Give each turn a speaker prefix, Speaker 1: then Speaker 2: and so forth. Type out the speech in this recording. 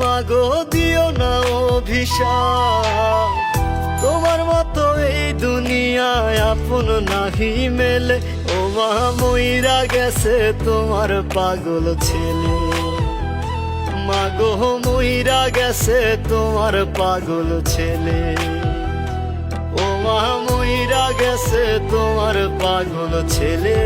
Speaker 1: মাগো দিও না অভিশাপ, তোমার মতো এই দুনিয়ায় আপন নাহি মেলে। ও মা মইরা গেছে তোমার পাগল ছেলে, মাগো মইরা গেছে তোমার পাগল ছেলে। ও মা মইরা গেছে তোমার পাগল ছেলে।